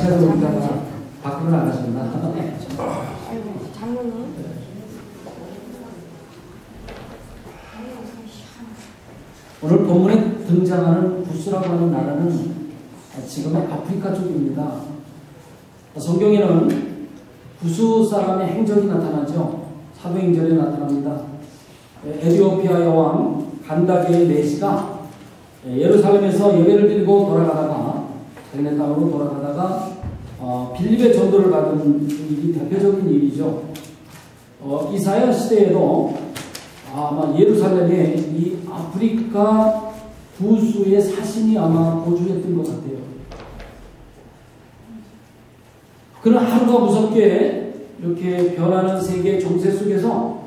최소자가 밖으로 나가셨나? 아이고, 장모님. 오늘 본문에 등장하는 구스라고 하는 나라는 지금의 아프리카 쪽입니다. 성경에는 구스 사람의 행적이 나타나죠. 사도행전에 나타납니다. 에티오피아 여왕 간다게의 내시가 예루살렘에서 예배를 드리고 돌아가다가 자기네 땅으로 돌아가다가 빌립의 전도를 받은 일이 대표적인 일이죠. 이사야 시대에도 아마 예루살렘에 이 아프리카 구스의 사신이 아마 거주했던 것 같아요. 그는 하루가 무섭게 이렇게 변하는 세계 정세 속에서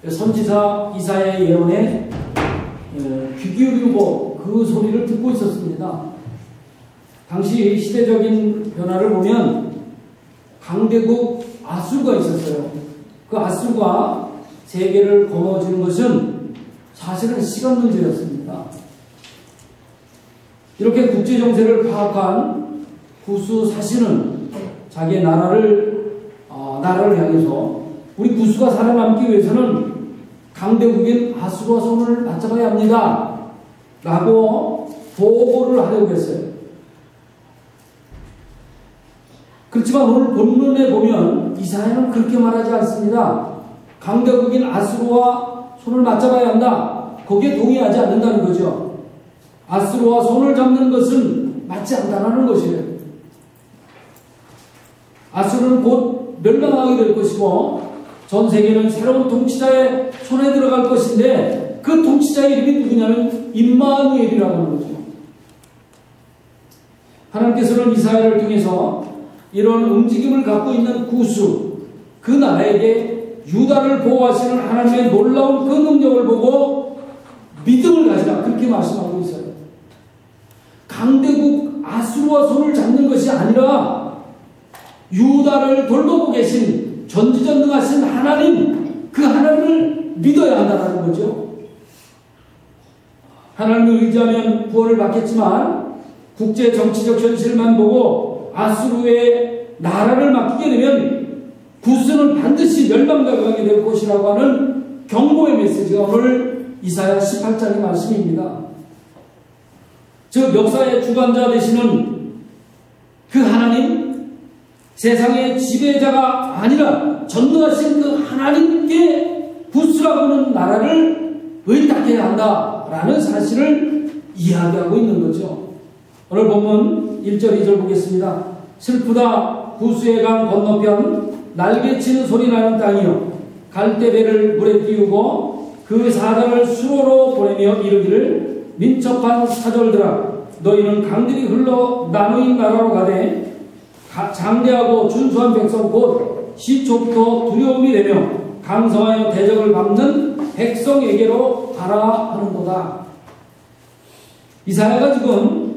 선지자 이사야의 예언에 귀 기울이고 그 소리를 듣고 있었습니다. 당시 시대적인 변화를 보면 강대국 아수르가 있었어요. 그 아수르가 세계를 거머쥐는 것은 사실은 시간 문제였습니다. 이렇게 국제 정세를 파악한 구스 사신은 자기의 나라를 향해서 우리 구스가 살아남기 위해서는 강대국인 아수르와 손을 맞잡아야 합니다. 라고 보고를 하려고 했어요. 그렇지만 오늘 본문에 보면 이사야는 그렇게 말하지 않습니다. 강대국인 아수르와 손을 맞잡아야 한다. 거기에 동의하지 않는다는 거죠. 아수르와 손을 잡는 것은 맞지 않다는 것이에요. 아수르는 곧 멸망하게 될 것이고 전 세계는 새로운 통치자의 손에 들어갈 것인데 그 통치자의 이름이 누구냐면 임마누엘이라고 하는 거죠. 하나님께서는 이사야를 통해서 이런 움직임을 갖고 있는 구스, 그 나라에게 유다를 보호하시는 하나님의 놀라운 그 능력을 보고 믿음을 가지라 그렇게 말씀하고 있어요. 강대국 아수르와 손을 잡는 것이 아니라 유다를 돌보고 계신 전지전능하신 하나님, 그 하나님을 믿어야 한다는 거죠. 하나님을 의지하면 구원을 받겠지만 국제 정치적 현실만 보고 아수르의 나라를 맡기게 되면 구스는 반드시 멸망당하게 될 것이라고 하는 경고의 메시지가 오늘 이사야 18장의 말씀입니다. 즉 역사의 주관자 되시는 그 하나님, 세상의 지배자가 아니라 전능하신 그 하나님께 구스라고 하는 나라를 의탁해야 한다라는 사실을 이야기하고 있는 거죠. 오늘 본문 1절 2절 보겠습니다. 슬프다 구스의 강 건너편 날개치는 소리 나는 땅이요 갈대배를 물에 띄우고 그 사자를 수로로 보내며 이르기를 민첩한 사절들아 너희는 강들이 흘러 나누인 나라로 가되 장대하고 준수한 백성 곧 시초부터 두려움이 되며 강성하여 대적을 밟는 백성에게로 가라 하는도다. 이사야가 지금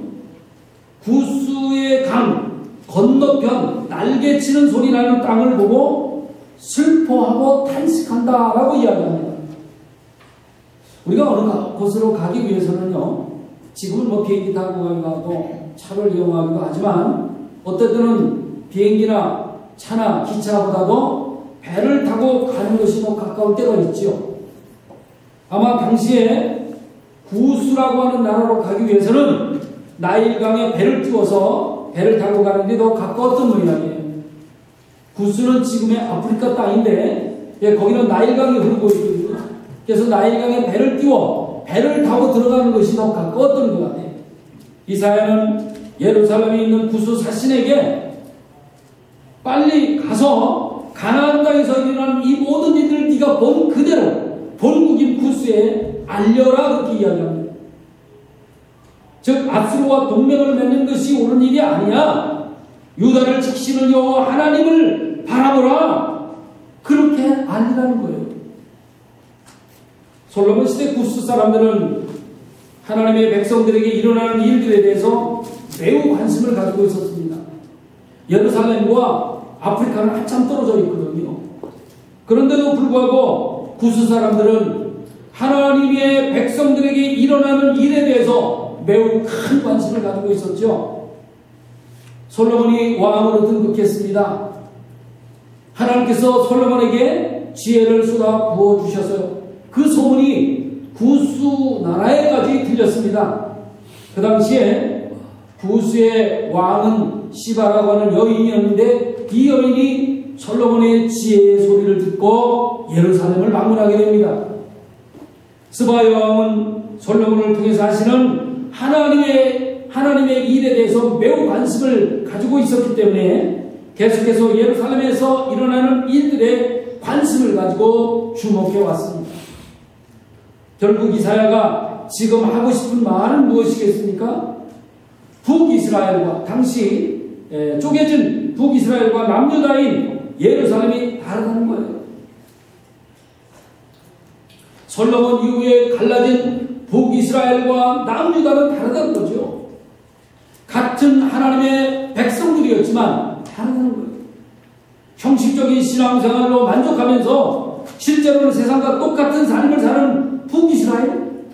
구스의 강 건너편 날개치는 소리 나는 땅을 보고 슬퍼하고 탄식한다라고 이야기합니다. 우리가 어느 곳으로 가기 위해서는요, 지금은 뭐 비행기 타고 가기도 하고 차를 이용하기도 하지만 어떤 때는 비행기나 차나 기차보다도 배를 타고 가는 것이 더 가까울 때가 있죠. 아마 당시에 구스라고 하는 나라로 가기 위해서는 나일강에 배를 띄워서 배를 타고 가는 게 더 가까웠던 모양이에요. 구스는 지금의 아프리카 땅인데 거기는 나일강이 흐르고 있거든요. 그래서 나일강에 배를 띄워 배를 타고 들어가는 것이 더 가까웠던 것 같아요. 이사야는 예루살렘에 있는 구스 사신에게 빨리 가서 가나안 땅에서 일어난 이 모든 일들을 네가 본 그대로 본국인 구스에 알려라 그렇게 이야기합니다. 즉 아수르와 동맹을 맺는 것이 옳은 일이 아니야. 유다를 지키시는 여호와 하나님을 바라보라. 그렇게 알리라는 거예요. 솔로몬 시대 구스 사람들은 하나님의 백성들에게 일어나는 일들에 대해서 매우 관심을 가지고 있었습니다. 예루살렘과 아프리카는 한참 떨어져 있거든요. 그런데도 불구하고 구스 사람들은 하나님의 백성들에게 일어나는 일에 대해서 매우 큰 관심을 가지고 있었죠. 솔로몬이 왕으로 등극했습니다. 하나님께서 솔로몬에게 지혜를 쏟아 부어주셔서요. 그 소문이 구스 나라에까지 들렸습니다. 그 당시에 구스의 왕은 시바라고 하는 여인이었는데 이 여인이 솔로몬의 지혜의 소리를 듣고 예루살렘을 방문하게 됩니다. 스바 여왕은 솔로몬을 통해서 하시는 하나님의 일에 대해서 매우 관심을 가지고 있었기 때문에 계속해서 예루살렘에서 일어나는 일들에 관심을 가지고 주목해 왔습니다. 결국 이사야가 지금 하고 싶은 말은 무엇이겠습니까? 북이스라엘과 당시 쪼개진 북이스라엘과 남유다인 예루살렘이 다르다는 거예요. 솔로몬 이후에 갈라진 북이스라엘과 남유다는 다르다는 거죠. 같은 하나님의 백성들이었지만 다르다는 거예요. 형식적인 신앙생활로 만족하면서 실제로는 세상과 똑같은 삶을 사는 북이스라엘,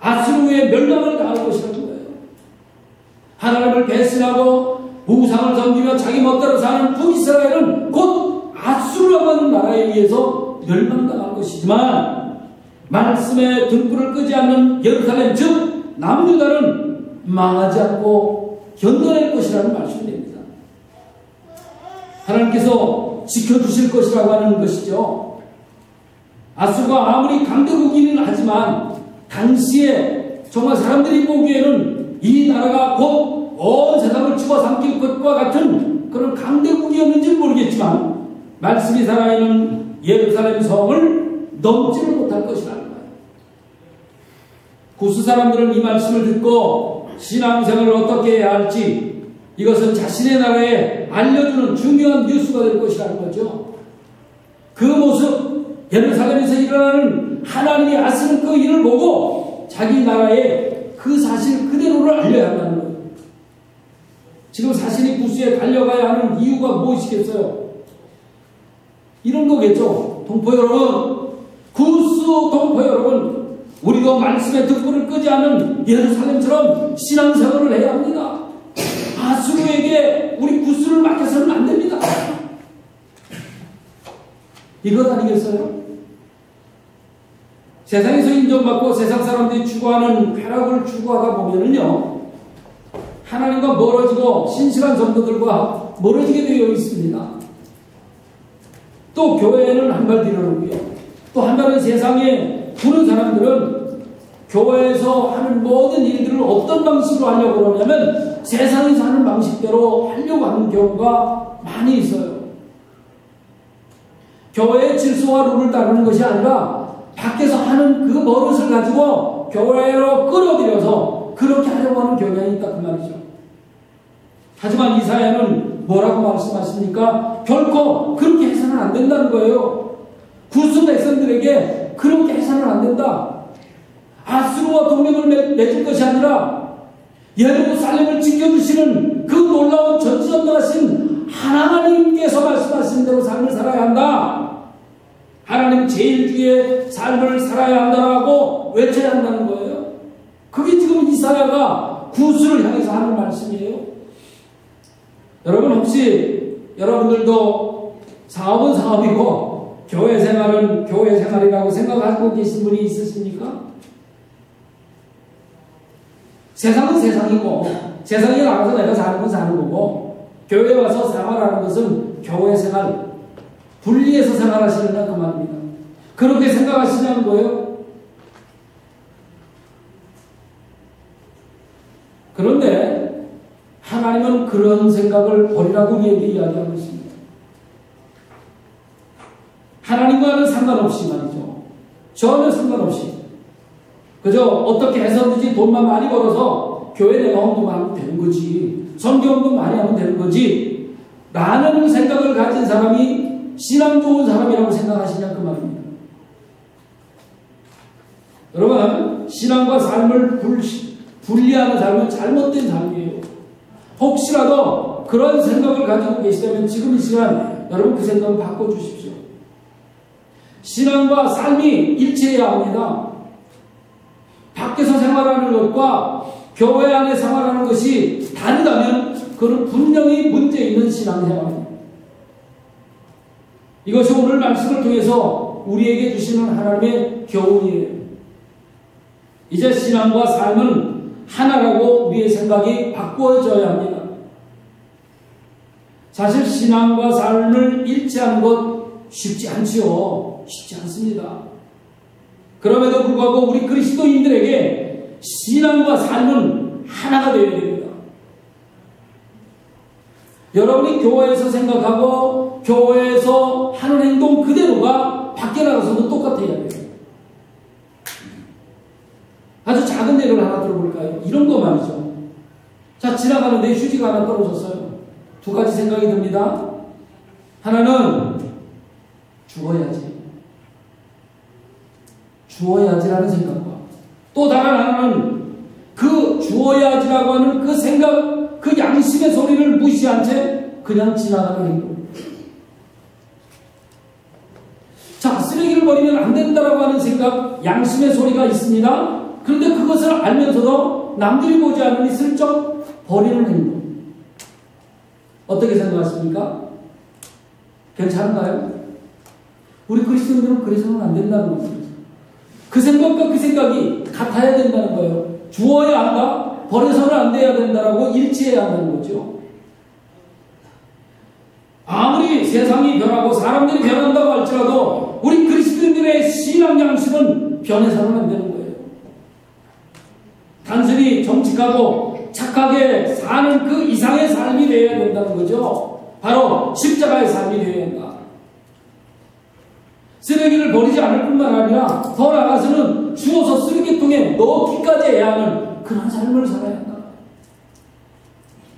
아수르의 멸망을 당할 것이라는 거예요. 하나님을 배신하고 우상을 섬기며 자기 멋대로 사는 북이스라엘은 곧 아수르라고 하는 나라에 의해서 멸망당할 것이지만 말씀에 등불을 끄지 않는 예루살렘 즉 남유다는 망하지 않고 견뎌낼 것이라는 말씀이 됩니다. 하나님께서 지켜주실 것이라고 하는 것이죠. 아수르가 아무리 강대국이긴 하지만 당시에 정말 사람들이 보기에는 이 나라가 곧 온 세상을 집어삼킬 것과 같은 그런 강대국이었는지 모르겠지만 말씀이 살아있는 예루살렘 성을 넘지를 못할 것이라는 거예요. 구스 사람들은 이 말씀을 듣고 신앙생활을 어떻게 해야 할지 이것은 자신의 나라에 알려주는 중요한 뉴스가 될 것이라는 거죠. 그 모습, 예루살렘에서 일어나는 하나님이 하시는 그 일을 보고 자기 나라에 그 사실 그대로를 알려야 한다는 거예요. 지금 자신이 구스에 달려가야 하는 이유가 무엇이겠어요? 이런 거겠죠. 동포 여러분, 구스 동포 여러분, 우리도 말씀의 등불을 끄지 않는 예루살렘처럼 신앙생활을 해야 합니다. 아수르에게 우리 구스를 맡겨서는 안 됩니다. 이것 아니겠어요? 세상에서 인정받고 세상 사람들이 추구하는 쾌락을 추구하다 보면은요, 하나님과 멀어지고 신실한 성도들과 멀어지게 되어 있습니다. 또 교회에는 한 발 뒤로고요. 또 한 발은 세상에 두는 사람들은 교회에서 하는 모든 일들을 어떤 방식으로 하려고 그러냐면 세상에서 하는 방식대로 하려고 하는 경우가 많이 있어요. 교회의 질서와 룰을 따르는 것이 아니라 밖에서 하는 그 버릇을 가지고 교회로 끌어들여서 그렇게 하려고 하는 경향이 있다 그 말이죠. 하지만 이사야는 뭐라고 말씀하십니까? 결코 그렇게 해서는 안 된다는 거예요. 구스 백성들에게 그렇게 해서는 안 된다. 아수르와 동맹을 맺을 것이 아니라 예루살렘을 지켜주시는 그 놀라운 전지전능하신 하나님께서 말씀하신 대로 삶을 살아야 한다. 하나님 제일주의 삶을 살아야 한다라고 외쳐야 한다는 거예요. 그게 지금 이사야가 구스를 향해서 하는 말씀이에요. 여러분 혹시 여러분들도 사업은 사업이고 교회 생활은 교회 생활이라고 생각하고 계신 분이 있으십니까? 세상은 세상이고 세상에 나가서 내가 사는 건 사는 거고 교회에 와서 생활하는 것은 교회 생활 분리해서 생활하시려는 그 말입니다. 그렇게 생각하시냐는 거예요. 그런데 하나님은 그런 생각을 버리라고 우리에게 이야기하고 있습니다. 하나님과는 상관없이 말이죠. 전혀 상관없이 그저 어떻게 해서든지 돈만 많이 벌어서 교회 내가 헌금하면 되는 거지, 선교 헌금 많이 하면 되는 거지 라는 생각을 가진 사람이 신앙 좋은 사람이라고 생각하시냐 그 말입니다. 여러분, 신앙과 삶을 분리하는 삶은 잘못된 삶이에요. 혹시라도 그런 생각을 가지고 계시다면 지금 이 시간 여러분 그 생각을 바꿔주십시오. 신앙과 삶이 일치해야 합니다. 밖에서 생활하는 것과 교회 안에 생활하는 것이 다르다면 그건 그는 분명히 문제 있는 신앙생활입니다. 이것이 오늘 말씀을 통해서 우리에게 주시는 하나님의 교훈이에요. 이제 신앙과 삶은 하나라고 우리의 생각이 바꾸어져야 합니다. 사실 신앙과 삶을 일치하는 것 쉽지 않지요. 쉽지 않습니다. 그럼에도 불구하고 우리 그리스도인들에게 신앙과 삶은 하나가 되어야 됩니다. 여러분이 교회에서 생각하고 교회에서 하는 행동 그대로가 밖에 나가서도 똑같아야 돼요. 아주 작은 예를 하나 들어볼까요? 이런 거 말이죠. 자, 지나가는데 휴지가 하나 떨어졌어요. 두 가지 생각이 듭니다. 하나는 주어야지라는 생각과 또 다른 하나는 그 주어야지라고 하는 그 생각, 그 양심의 소리를 무시한 채 그냥 지나가는 행동. 자, 쓰레기를 버리면 안 된다라고 하는 생각, 양심의 소리가 있습니다. 그런데 그것을 알면서도 남들이 보지 않으니 슬쩍 버리는 행동. 어떻게 생각하십니까? 괜찮은가요? 우리 그리스도인들은 그래서는 안 된다는 겁니다. 그 생각과 그 생각이 같아야 된다는 거예요. 주어야 한다, 버려서는 안 돼야 된다라고 일치해야 한다는 거죠. 아무리 세상이 변하고 사람들이 변한다고 할지라도 우리 그리스도인들의 신앙 양심은 변해서는 안 되는 거예요. 단순히 정직하고 착하게 사는 그 이상의 삶이 되어야 된다는 거죠. 바로 십자가의 삶이 되어야 한다. 쓰레기를 버리지 않을 뿐만 아니라 더 나아가서는 주워서 쓰레기통에 넣기까지 해야 하는 그런 삶을 살아야 한다.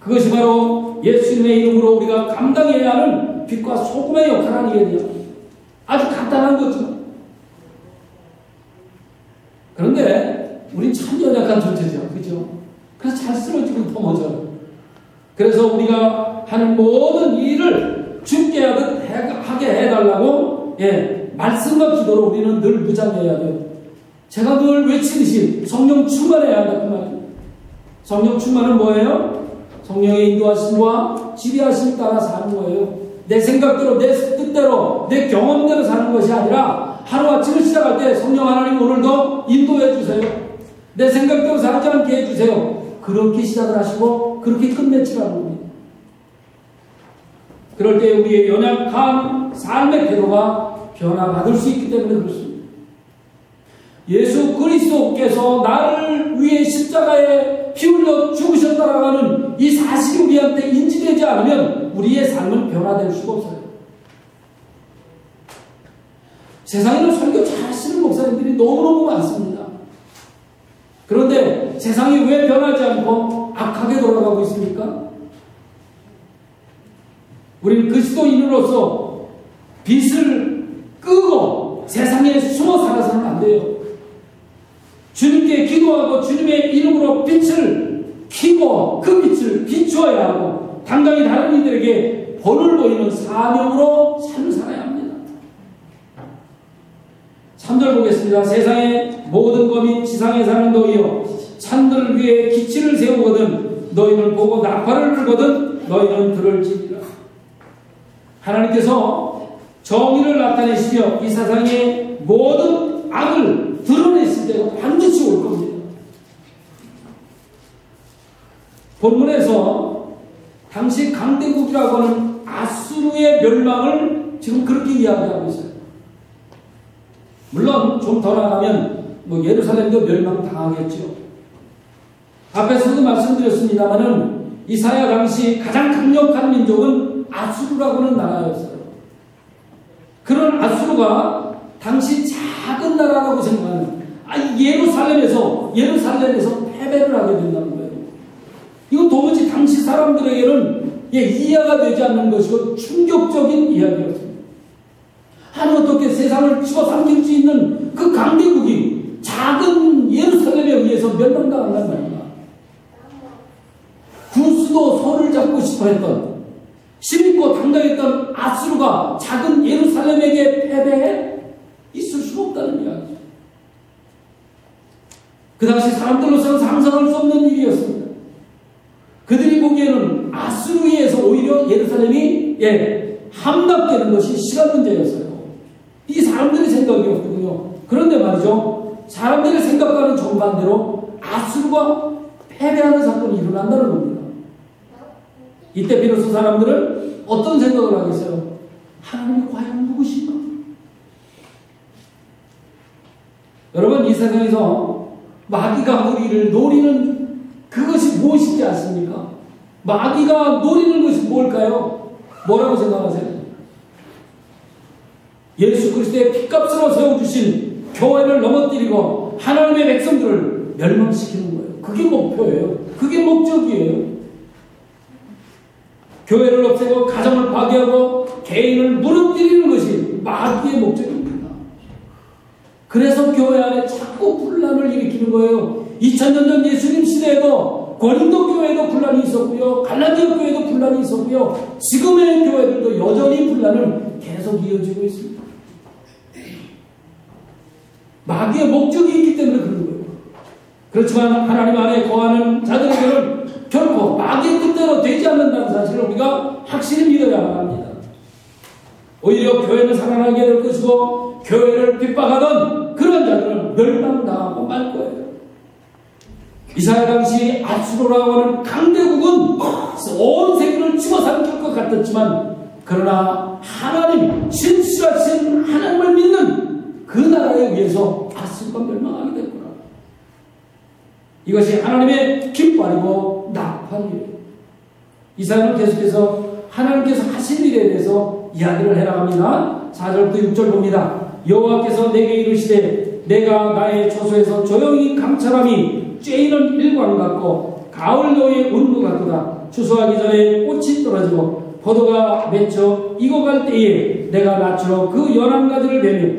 그것이 바로 예수님의 이름으로 우리가 감당해야 하는 빛과 소금의 역할 아니겠냐. 아주 간단한 거죠. 그런데 우린 참 연약한 존재죠. 그죠? 그래서 잘 쓰러지고 넘어져요. 그래서 우리가 하는 모든 일을 주께 하게 해달라고 말씀과 기도로 우리는 늘 무장해야 돼요. 제가 늘 외치듯이 성령 충만해야 한다 그 말이에요. 성령 충만은 뭐예요? 성령의 인도하심과 지배하심에 따라 사는 거예요. 내 생각대로, 내 뜻대로, 내 경험대로 사는 것이 아니라 하루아침을 시작할 때 성령 하나님 오늘도 인도해 주세요. 내 생각대로 살지 않게 해주세요. 그렇게 시작을 하시고 그렇게 끝맺히라는 겁니다. 그럴 때 우리의 연약한 삶의 태도가 변화받을 수 있기 때문에 그렇습니다. 예수 그리스도께서 나를 위해 십자가에 피 흘려 죽으셨다라고 하는 이 사실이 우리한테 인지되지 않으면 우리의 삶은 변화될 수가 없어요. 세상에는 설교 잘 하시는 목사님들이 너무너무 많습니다. 그런데 세상이 왜 변하지 않고 악하게 돌아가고 있습니까? 우리는 그리스도인으로서 빛을 끄고 세상에 숨어 살아서는 안 돼요. 주님께 기도하고 주님의 이름으로 빛을 켜고 그 빛을 비추어야 하고 당당히 다른 이들에게 본을 보이는 사명으로 삶을 살아야 합니다. 3절 보겠습니다. 세상의 모든 검이 지상에 사는 너희여 산들을 위해 기치를 세우거든 너희는 보고 나팔을 불거든 너희는 들을지니라. 하나님께서 정의를 나타내시며 이 세상의 모든 악을 드러냈을 때가 반드시 올 겁니다. 본문에서 당시 강대국이라고 하는 아수르의 멸망을 지금 그렇게 이야기하고 있어요. 물론 좀 더 나가면 예루살렘도 멸망당하겠죠. 앞에서도 말씀드렸습니다마는 이사야 당시 가장 강력한 민족은 아수르라고 하는 나라였어요. 그런 아수르가 당시 작은 나라라고 생각하는 예루살렘에서 패배를 하게 된다는 거예요. 이거 도무지 당시 사람들에게는 이해가 되지 않는 것이고 충격적인 이야기였습니다. 하나님 어떻게 세상을 집어삼킬 수 있는 그 강대국이 작은 예루살렘에 의해서 멸망당한단 말입니다. 구스도 손을 잡고 싶어 했던 힘있고 당당했던 아수르가 작은 예루살렘에게 패배해 있을 수 없다는 이야기죠. 그 당시 사람들로서는 상상할 수 없는 일이었습니다. 그들이 보기에는 아수르 아수르에 의해서 오히려 예루살렘이 함락되는 것이 시간 문제였어요. 이 사람들의 생각이었거든요. 그런데 말이죠, 사람들의 생각과는 정반대로 아수르가 패배하는 사건이 일어난다는 겁니다. 이때 비로소 사람들은 어떤 생각을 하겠어요? 하나님이 과연 누구신가? 여러분, 이 세상에서 마귀가 우리를 노리는 그것이 무엇인지 아십니까? 마귀가 노리는 것이 뭘까요? 뭐라고 생각하세요? 예수 그리스도의 핏값으로 세워주신 교회를 넘어뜨리고 하나님의 백성들을 멸망시키는 거예요. 그게 목표예요. 그게 목적이에요. 교회를 없애고 가정을 파괴하고 개인을 무너뜨리는 것이 마귀의 목적입니다. 그래서 교회 안에 자꾸 분란을 일으키는 거예요. 2000년 전 예수님 시대에도 고린도 교회도 분란이 있었고요. 갈라디아 교회도 분란이 있었고요. 지금의 교회들도 여전히 분란은 계속 이어지고 있습니다. 마귀의 목적이 있기 때문에 그런 거예요. 그렇지만 하나님 안에 거하는 자들에게는 결코 마귀의 뜻대로 되지 않는다는 사실을 우리가 확실히 믿어야 합니다. 오히려 교회는 살아나게 될 것이고 교회를 핍박하던 그런 자들은 멸망당하고 말 거예요. 이사야 당시 아수르라고 하는 강대국은 온 세계를 집어삼킬 것 같았지만, 그러나 하나님, 신실하신 하나님을 믿는 그 나라에 의해서 아수르가 멸망하게 될 거라. 이것이 하나님의 깃발이고 나팔이에요. 이사야는 계속해서 하나님께서 하신 일에 대해서 이야기를 해나갑니다. 4절부터 6절 봅니다. 여호와께서 내게 이르시되 내가 나의 초소에서 조용히 감찰함이 쬐이는 일광 같고 가을 노의 운무 같도다. 추수하기 전에 꽃이 떨어지고 포도가 맺혀 익어갈 때에 내가 낯으로 그 연한 가지를 베며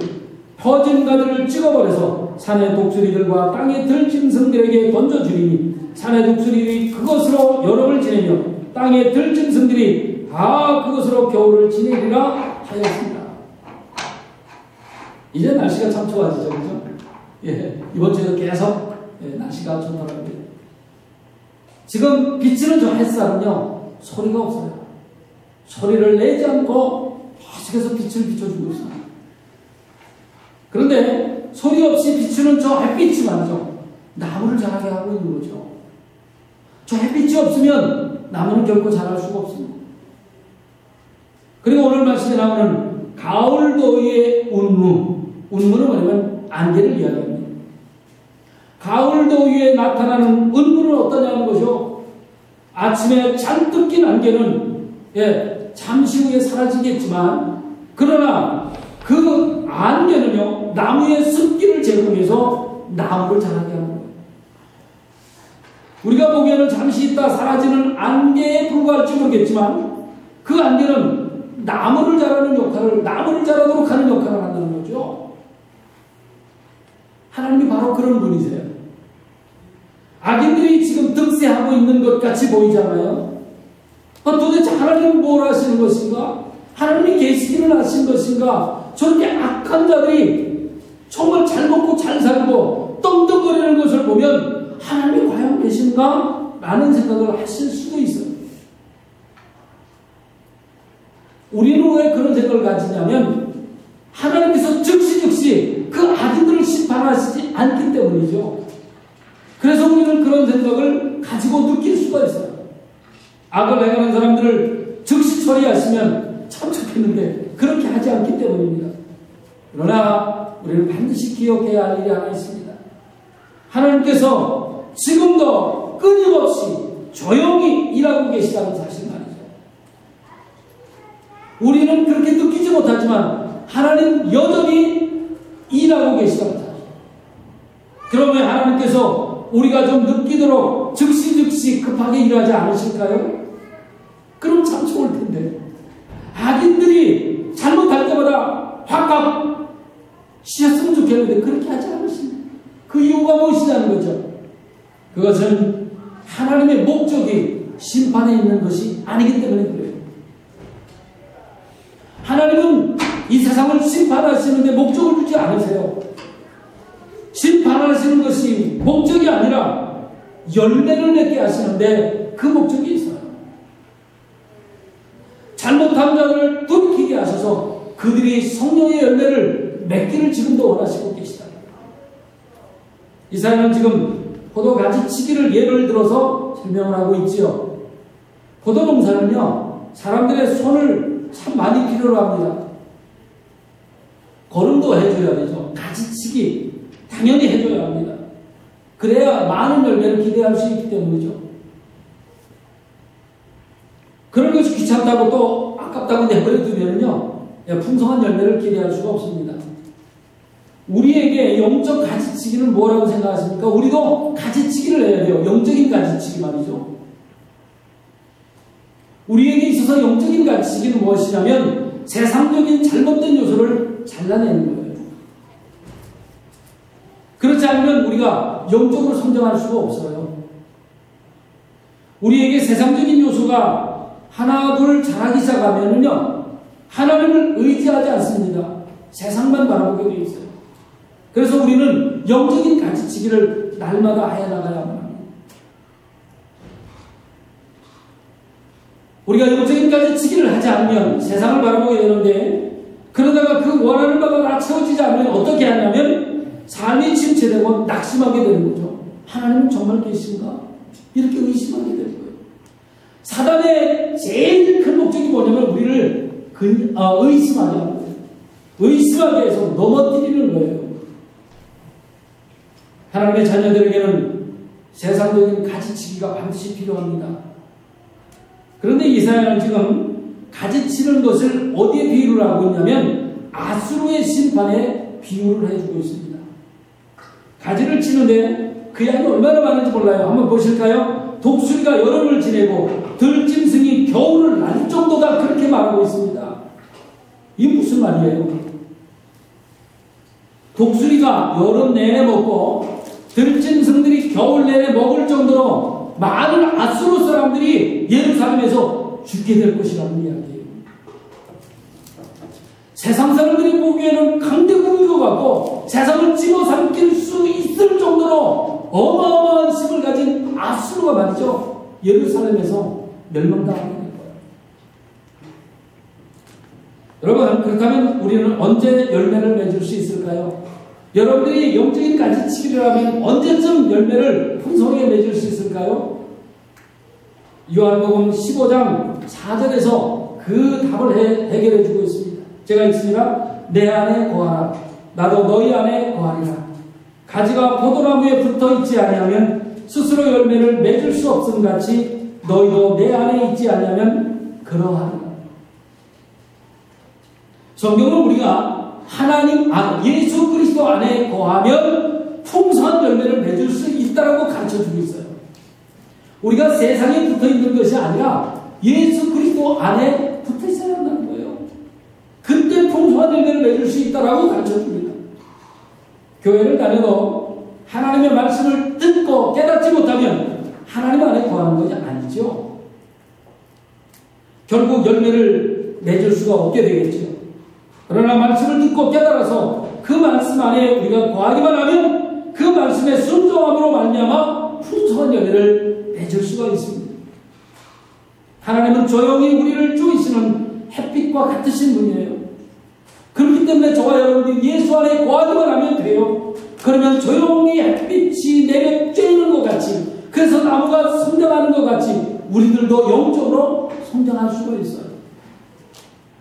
퍼진 가지를 찍어버려서 산의 독수리들과 땅의 들짐승들에게 던져주리니 산의 독수리들이 그것으로 여름을 지내며 땅의 들짐승들이 다 그것으로 겨울을 지내리라 하였습니다. 이제 날씨가 참 좋아지죠, 그죠? 이번 주에도 계속 날씨가 좋더라고요. 지금 비치는 저 햇살은요, 소리가 없어요. 소리를 내지 않고 계속해서 빛을 비춰주고 있습니다. 그런데 소리 없이 비추는 저 햇빛이 말이죠, 나무를 자라게 하고 있는 거죠. 저 햇빛이 없으면 나무는 결코 자랄 수가 없습니다. 그리고 오늘 말씀에 나오는 가을 더위의 운무, 운무는 뭐냐면 안개를 이야기합니다. 가을 더위에 나타나는 운무는 어떠냐는 것이요, 아침에 잔뜩 낀 안개는 잠시 후에 사라지겠지만, 그러나 그 안개는요, 나무의 습기를 제공해서 나무를 자라게 하는 거예요. 우리가 보기에는 잠시 있다 사라지는 안개에 불과할지 모르겠지만, 그 안개는 나무를 자라는 역할을, 나무를 자라도록 하는 역할을 한다는 거죠. 하나님이 바로 그런 분이세요. 악인들이 지금 득세하고 있는 것 같이 보이잖아요. 도대체 하나님은 뭘 하시는 것인가? 하나님이 계시기를 하신 것인가? 저렇게 악한 자들이 정말 잘 먹고 잘 살고 떵떵거리는 것을 보면 하나님이 과연 계신가? 라는 생각을 하실 수도 있어요. 우리는 왜 그런 생각을 가지냐면 하나님께서 즉시 그 악인들을 심판하시지 않기 때문이죠. 그래서 우리는 그런 생각을 가지고 느낄 수가 있어요. 악을 행하는 사람들을 즉시 처리하시면 참 좋겠는데 그렇게 하지 않기 때문입니다. 그러나 우리는 반드시 기억해야 할 일이 하나 있습니다. 하나님께서 지금도 끊임없이 조용히 일하고 계시다는 사실 말이죠. 우리는 그렇게 느끼지 못하지만 하나님 여전히 일하고 계시다는 사실. 그러면 하나님께서 우리가 좀 느끼도록 즉시 급하게 일하지 않으실까요? 그럼 참 좋을 텐데. 악인들이 잘못할 때마다 확 쉬었으면 좋겠는데 그렇게 하지 않으십니다. 그 이유가 무엇이냐는 거죠. 그것은 하나님의 목적이 심판에 있는 것이 아니기 때문에 그래요. 하나님은 이 세상을 심판하시는데 목적을 두지 않으세요. 심판하시는 것이 목적이 아니라 열매를 맺게 하시는데 그 목적이 있어요. 따뜻한 자들을 돌이키게 하셔서 그들이 성령의 열매를 맺기를 지금도 원하시고 계시다. 이사야는 지금 포도 가지치기를 예를 들어서 설명을 하고 있지요. 포도 농사는요, 사람들의 손을 참 많이 필요로 합니다. 거름도 해줘야 되죠. 가지치기 당연히 해줘야 합니다. 그래야 많은 열매를 기대할 수 있기 때문이죠. 그런 것이 귀찮다고 또 아깝다고 내버려 두면요, 풍성한 열매를 기대할 수가 없습니다. 우리에게 영적 가지치기는 뭐라고 생각하십니까? 우리도 가지치기를 해야 돼요. 영적인 가지치기 말이죠. 우리에게 있어서 영적인 가지치기는 무엇이냐면 세상적인 잘못된 요소를 잘라내는 거예요. 그렇지 않으면 우리가 영적으로 성장할 수가 없어요. 우리에게 세상적인 요소가 하나 둘 자라기 시작하면은요, 하나님을 의지하지 않습니다. 세상만 바라보게 되어 있어요. 그래서 우리는 영적인 가지치기를 날마다 해나가야만 합니다. 우리가 영적인 가지치기를 하지 않으면 세상을 바라보게 되는데, 그러다가 그 원하는 바가 다 채워지지 않으면 어떻게 하냐면 삶이 침체되고 낙심하게 되는 거죠. 하나님은 정말 계신가? 이렇게 의심하게 되는 거예요. 사단의 제일 큰 목적이 뭐냐면 우리를 의심하게 하는 거예요. 의심하게 해서 넘어뜨리는 거예요. 하나님의 자녀들에게는 세상적인 가지치기가 반드시 필요합니다. 그런데 이사야는 지금 가지치는 것을 어디에 비유를 하고 있냐면 아수르의 심판에 비유를 해주고 있습니다. 가지를 치는데 그 양이 얼마나 많은지 몰라요. 한번 보실까요? 독수리가 여름을 지내고 들짐승이 겨울을 날 정도다, 그렇게 말하고 있습니다. 이게 무슨 말이에요? 독수리가 여름 내내 먹고 들짐승들이 겨울 내내 먹을 정도로 많은 아수르 사람들이 예루살렘에서 죽게 될 것이라는 이야기예요. 세상 사람들이 보기에는 강대국인 것 같고 세상을 집어삼킬 수 있을 정도로 어마어마한 힘을 가진 아수르가 말이죠, 예루살렘에서 멸망당하게 될 거예요. 여러분, 그렇다면 우리는 언제 열매를 맺을 수 있을까요? 여러분들이 영적인 가지치기를 하면 언제쯤 열매를 풍성하게 맺을 수 있을까요? 요한복음 15장 4절에서 그 답을 해결해 주고 있습니다. 제가 읽습니다. 내 안에 거하라. 나도 너희 안에 거하리라. 가지가 포도나무에 붙어 있지 아니하면 스스로 열매를 맺을 수 없음 같이 너희도 내 안에 있지 아니하면 그러하리라. 성경은 우리가 하나님 안, 예수 그리스도 안에 거하면 풍성한 열매를 맺을 수 있다라고 가르쳐주고 있어요. 우리가 세상에 붙어 있는 것이 아니라 예수 그리스도 안에 붙어 있어야 한다는 거예요. 그때 풍성한 열매를 맺을 수 있다라고 가르쳐줍니다. 교회를 다녀도 하나님의 말씀을 듣고 깨닫지 못하면 하나님 안에 거하는 것이 아니죠. 결국 열매를 맺을 수가 없게 되겠죠. 그러나 말씀을 듣고 깨달아서 그 말씀 안에 우리가 거하기만 하면 그 말씀의 순종함으로 말미암아 풍성한 열매를 맺을 수가 있습니다. 하나님은 조용히 우리를 쪼이시는 햇빛과 같으신 분이에요. 그렇기 때문에 저와 여러분이 예수 안에 거하기만 하면 돼요. 그러면 조용히 햇빛이 내려 쬐는 것 같이, 그래서 나무가 성장하는 것 같이 우리들도 영적으로 성장할 수가 있어요.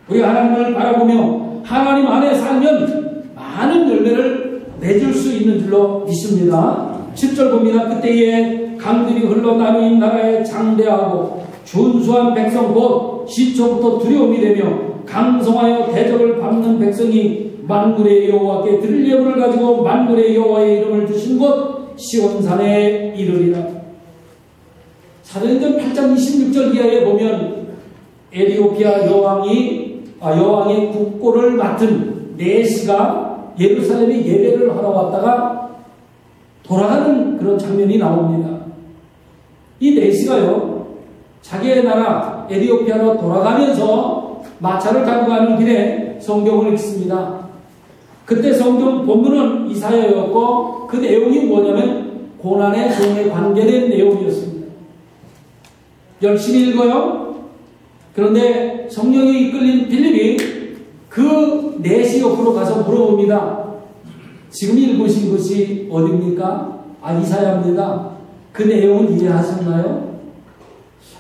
우리가 하나님을 바라보며 하나님 안에 살면 많은 열매를 맺을 수 있는 줄로 믿습니다. 10절 봅니다. 그때에 강들이 흘러나누인 나라에 장대하고 준수한 백성 곧 시초부터 두려움이 되며 강성하여 대적을 밟는 백성이 만군의 여호와께 드릴 예물을 가지고 만군의 여호와의 이름을 주신 곳 시온산에 이르리라. 사도행전 8장 26절 이하에 보면 에티오피아 여왕의 국고를 맡은 네시가 예루살렘에 예배를 하러 왔다가 돌아가는 그런 장면이 나옵니다. 이 네시가요, 자기의 나라 에티오피아로 돌아가면서 마차를 타고 가는 길에 성경을 읽습니다. 그때 성경 본문은 이사야였고 그 내용이 뭐냐면 고난의 종에 관계된 내용이었습니다. 열심히 읽어요. 그런데 성령에 이끌린 빌립이 그 내시 옆으로 가서 물어봅니다. 지금 읽으신 것이 어디입니까? 이사야입니다. 그 내용은 이해하셨나요?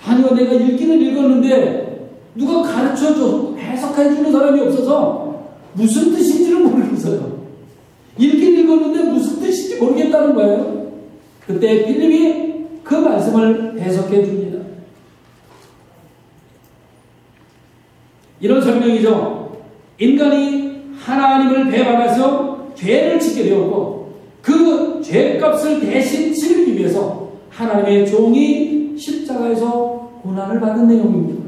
아니요, 내가 읽기는 읽었는데 누가 가르쳐줘 해석해주는 사람이 없어서 무슨 뜻인지를 모르겠어요. 읽긴 읽었는데 무슨 뜻인지 모르겠다는 거예요. 그때 빌립이 그 말씀을 해석해 줍니다. 이런 설명이죠. 인간이 하나님을 배반해서 죄를 짓게 되었고 그 죄값을 대신 치르기 위해서 하나님의 종이 십자가에서 고난을 받은 내용입니다.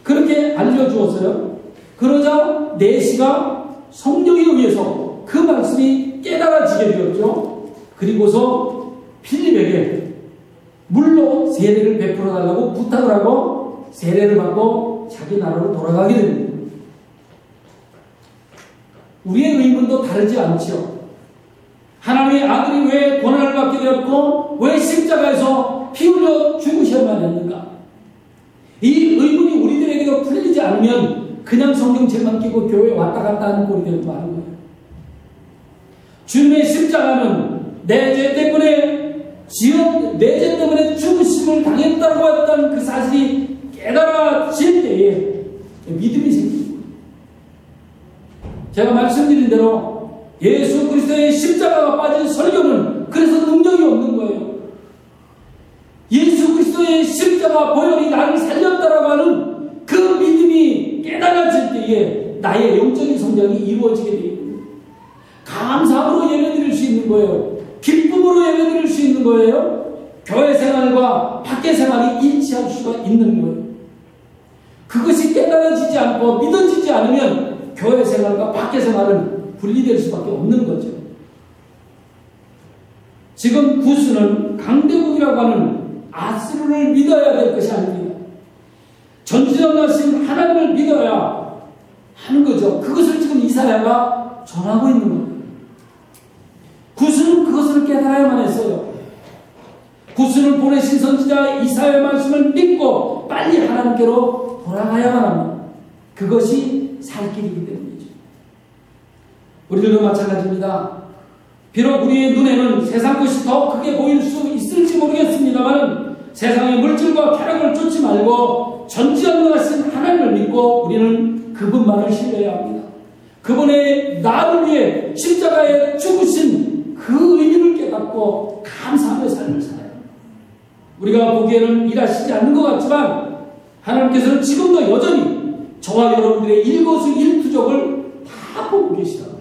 그렇게 알려주었어요. 그러자 내시가 성령에 의해서 그 말씀이 깨달아지게 되었죠. 그리고서 필립에게 물로 세례를 베풀어 달라고 부탁을 하고 세례를 받고 자기 나라로 돌아가게 됩니다. 우리의 의문도 다르지 않지요. 하나님의 아들이 왜 고난을 받게 되었고 왜 십자가에서 피 흘려 죽으셔야만 했는가? 이 의문이 우리들에게도 풀리지 않으면 그냥 성경책만 끼고 교회에 왔다 갔다 하는 꼴이 되는 거 아는 거예요. 주님의 십자가는 내 죄 때문에 죽으심을 당했다고 했던 그 사실이 깨달아질 때에 믿음이 생깁니다. 제가 말씀드린 대로 예수 그리스도의 십자가가 빠진 설교는 그래서 능력이 없는 거예요. 예수 그리스도의 십자가 보혈이 나를 살렸다라고 하는 그 믿음이 깨달아질 때에 나의 영적인 성장이 이루어지게 됩니다. 감사함으로 예배드릴 수 있는 거예요. 기쁨으로 예배드릴 수 있는 거예요. 교회 생활과 밖의 생활이 일치할 수가 있는 거예요. 그것이 깨달아지지 않고 믿어지지 않으면 교회 생활과 밖의 생활은 분리될 수밖에 없는 거죠. 지금 구스는 강대국이라고 하는 아스루를 믿어야 될 것이 아닙니다. 전지전능하신 하나님을 믿어야 하는 거죠. 그것을 지금 이사야가 전하고 있는 겁니다. 구스는 그것을 깨달아야만 했어요. 구스는 보내신 선지자 이사야의 말씀을 믿고 빨리 하나님께로 돌아가야만 합니다. 그것이 살 길이기 때문이죠. 우리들도 마찬가지입니다. 비록 우리의 눈에는 세상 것이 더 크게 보일 수 있을지 모르겠습니다만 세상의 물질과 쾌락을 쫓지 말고 전지전능하신 하나님을 믿고 우리는 그분만을 신뢰해야 합니다. 그분의 나를 위해 십자가에 죽으신 그 의미를 깨닫고 감사하며 삶을 살아요. 우리가 보기에는 일하시지 않는 것 같지만 하나님께서는 지금도 여전히 저와 여러분들의 일거수일투족을 다 보고 계시다.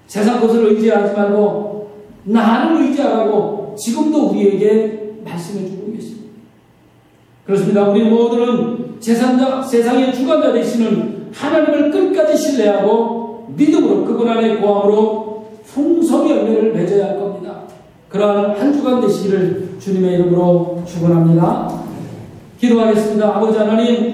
세상 것을 의지하지 말고 나를 의지하라고 지금도 우리에게 말씀해 주고 계십니다. 그렇습니다. 우리 모두는 세상의 주관자 되시는 하나님을 끝까지 신뢰하고 믿음으로 그분 안에 고함으로 풍성의 열매를 맺어야 할 겁니다. 그러한 한 주간 되시기를 주님의 이름으로 축원합니다. 기도하겠습니다. 아버지 하나님,